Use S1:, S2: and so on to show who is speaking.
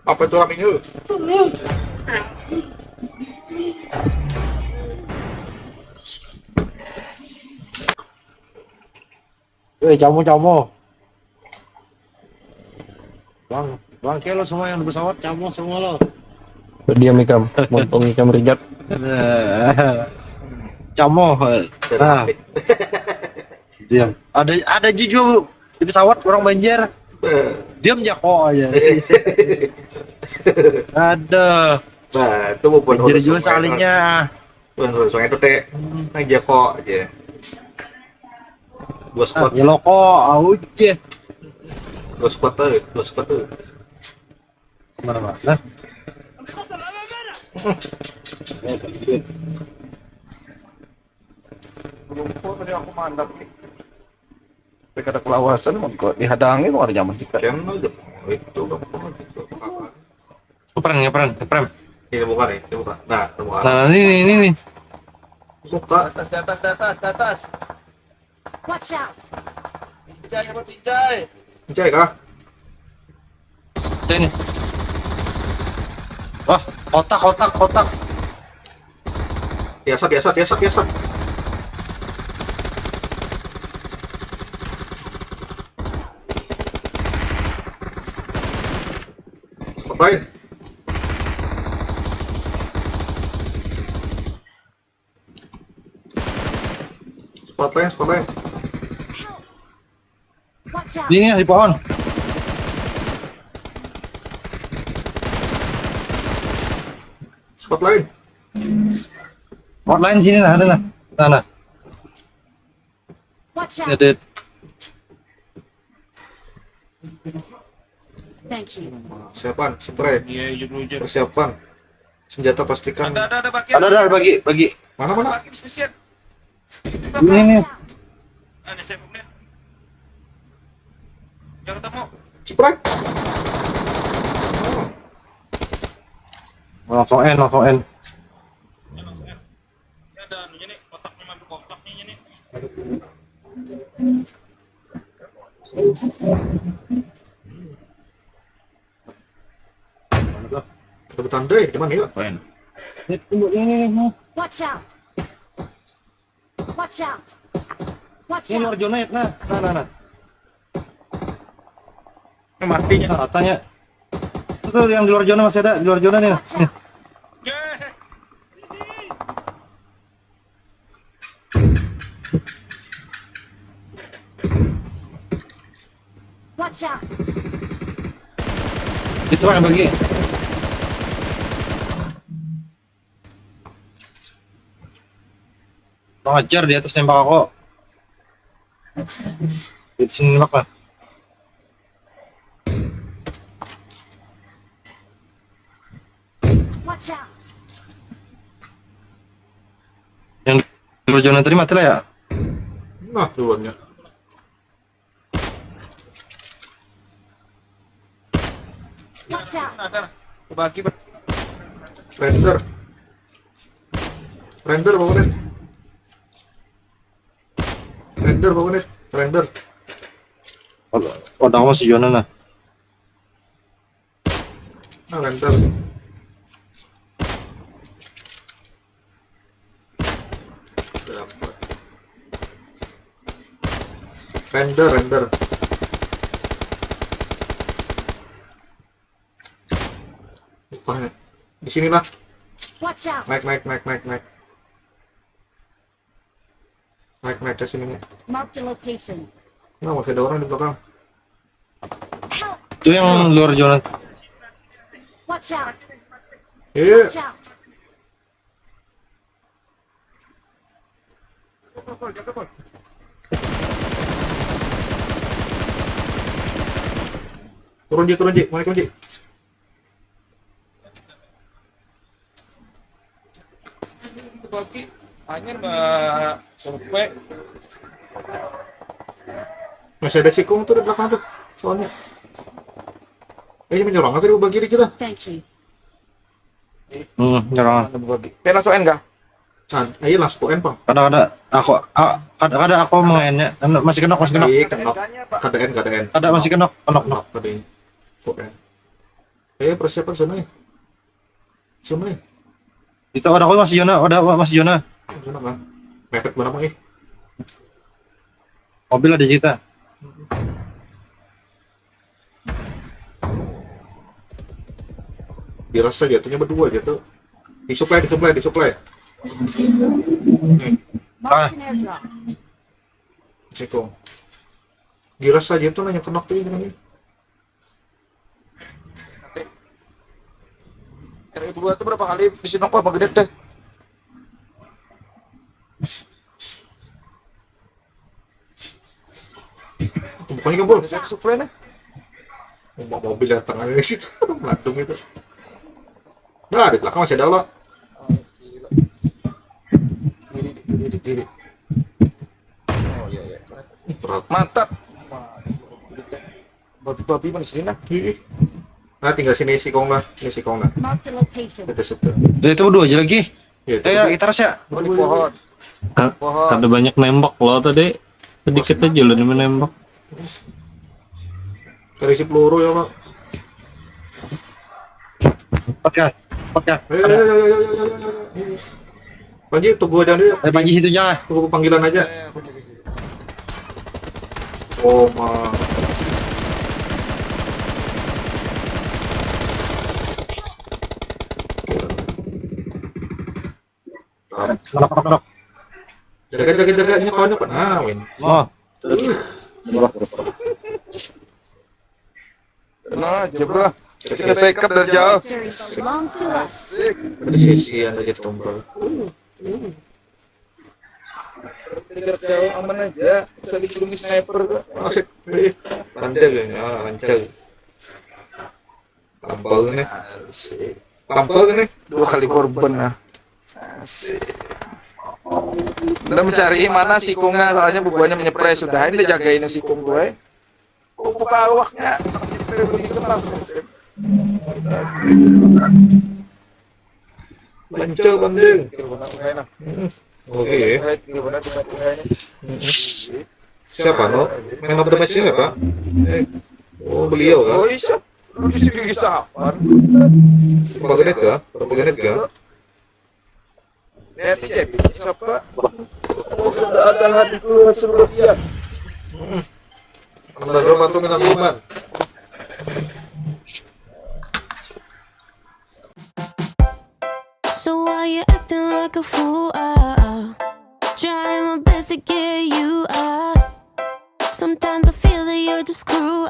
S1: Apa itu ramenya?
S2: Camu. Bang, lo semua yang di pesawat, camu semua lo.
S3: Diam ikam, montong ikam rijat.
S2: Camu.
S1: Dari
S2: Nah,
S1: HP.
S2: diam. Ada juga di pesawat orang banjir. Diam jako aja. Ada.
S1: Nah, itu bukan
S2: Banjir
S1: urusan
S2: juga sekalinya.
S1: bukan urusan itu teh aja kok aja. Dua squad,
S2: Ya loko, aja.
S1: dua squad tuh.
S2: Mana?
S3: Lumpur tadi aku mandap nih. Mereka ada kelawasan, kok dihadangi kok ada zaman kita.
S1: Kan aja itu gampang gitu.
S2: Ngeprem.
S1: Ini bukan nih, ini bukan. Nah, ini bukan.
S2: Nah, ini.
S1: Buka.
S3: Di atas.
S4: Watch out!
S3: Tinjai.
S1: Cek kah?
S2: Ini. Wah, kotak.
S1: Biasa. Ngapain? Squad lain.
S4: Watch out!
S2: Ini di pohon.
S1: Squad lain.
S2: Hotline sini lah, ada lah. Nah.
S4: Watch
S2: Ini
S4: out!
S2: ada.
S4: Thank you.
S1: Persiapan, spray.
S3: Iya, ujung-ujung.
S1: Persiapan. Senjata pastikan.
S3: Ada bagi.
S2: Ada bagi.
S1: Mana?
S3: Bagi di stasiun.
S2: Ini.
S4: Watch out!
S3: Ada saya kemudian. Yang ketemu.
S1: Spray.
S2: Langsung N.
S3: Ya ada anunya nih, kotaknya madu kotaknya nih.
S1: Ada bertanda ya, gimana ya?
S2: Ini.
S4: Watch out! Watch out! Watch
S2: Ini luar
S4: out!
S2: zona ya. Nah.
S3: Ini matinya.
S2: Nah, tanya. Itu yang di luar zona masih ada, di luar zona nih.
S4: Watch out! Watch out!
S2: Itu yang bagi. Pengajar di atas nembak aku. Di sini nembak lah.
S4: Watch out!
S2: Yang di luar zona tadi mati lah ya.
S1: Nah, duluannya.
S4: Watch out!
S3: Ada. Bagi.
S1: Render bangunin. Render.
S2: Oh, dah masih zona nah.
S1: Nah, render. Render. Bukannya. Di sini lah.
S4: Watch out!
S1: Naik ke sini.
S4: Mark the location.
S1: Nah, masih ada orang di belakang.
S4: Help!
S2: Itu yang luar zona.
S4: Watch out!
S1: Iya.
S4: Watch out!
S1: Turun Ji. Mana turun Ji?
S3: Bagi. Hanya mbak Sope.
S1: Masih ada sikung tuh di belakang tuh. Soalnya. Ini menyerang tadi bagi diri kita.
S4: Thank you.
S2: Nyerang.
S3: Bagi. Kena langsung N kah?
S1: Kan, ayo langsung ke N, Pak.
S2: Kadang aku mengennya masih kenok.
S1: Iya, kenok. KDN.
S2: Ada masih kenok.
S1: Tadi. Ke N. Persiapan sana ya. Sana ya.
S2: Itu ada aku masih Yona, ada apa masih Yona.
S1: Sana kan. Mepet berapa nih?
S2: Mobil ada kita.
S1: Dirasa jatuhnya berdua jatuh. Disuplai.
S4: Marked an airdrop.
S1: Sikong. Dirasa jatuh nanya kenok tuh ini.
S3: Yang kedua tuh berapa kali disinok apa gede deh.
S1: Bukannya ke bol.
S3: Saya supply nih.
S1: Mobil datang aja di situ. Melantung itu. Nah, di belakang masih ada lo.
S3: Kiri. Oh iya.
S1: Berat.
S3: Mantap. Babi mana sini nah?
S1: Nah, tinggal sini Sikong lah. Ini Sikong lah.
S4: Marked a location.
S1: Itu.
S2: Jadi itu berdua aja lagi.
S1: Ya, itu.
S2: Ya, kita ras ya.
S3: Oh, di pohon. Pohon.
S5: Ada banyak nembak lo tadi. Sedikit aja lo dia menembak.
S1: Karisi peluru ya, Pak.
S2: Oke.
S1: Ayo. Panji, tunggu aja dulu.
S2: Panji situnya.
S1: Tunggu panggilan aja. Oh, ma. Jaga. Ini kawannya Pak. Nah, win.
S2: Oh.
S3: Nah, aja bro. Kita backup dari jauh.
S4: Victory belongs to us.
S3: Asik.
S1: Persisian aja tumbal.
S3: Dari jauh aman aja. Bisa dikelungi sniper tuh.
S1: Asik. Lancar ya, lancar. Tampal nih.
S3: Asik.
S1: Tampal nih.
S3: 2 kali korban nah. Asik. Udah mencari mana sikungnya, soalnya bubuannya menyepres sudah. Ini udah jagain sikung gue. Buka awaknya. Begitu pas.
S1: Lancar bandel. Oke ya. Siapa no? Man of the match siapa? Oh, beliau kan?
S3: Oh iya. Lu di sini sabar.
S1: Propaganet kah?
S3: Lihat aja, siapa? Oh, sudah ada hatiku seluruh dia.
S1: Anda berapa tuh minat teman?
S6: So why you acting like a fool? Trying my best to get you out. Sometimes I feel that you're just cruel.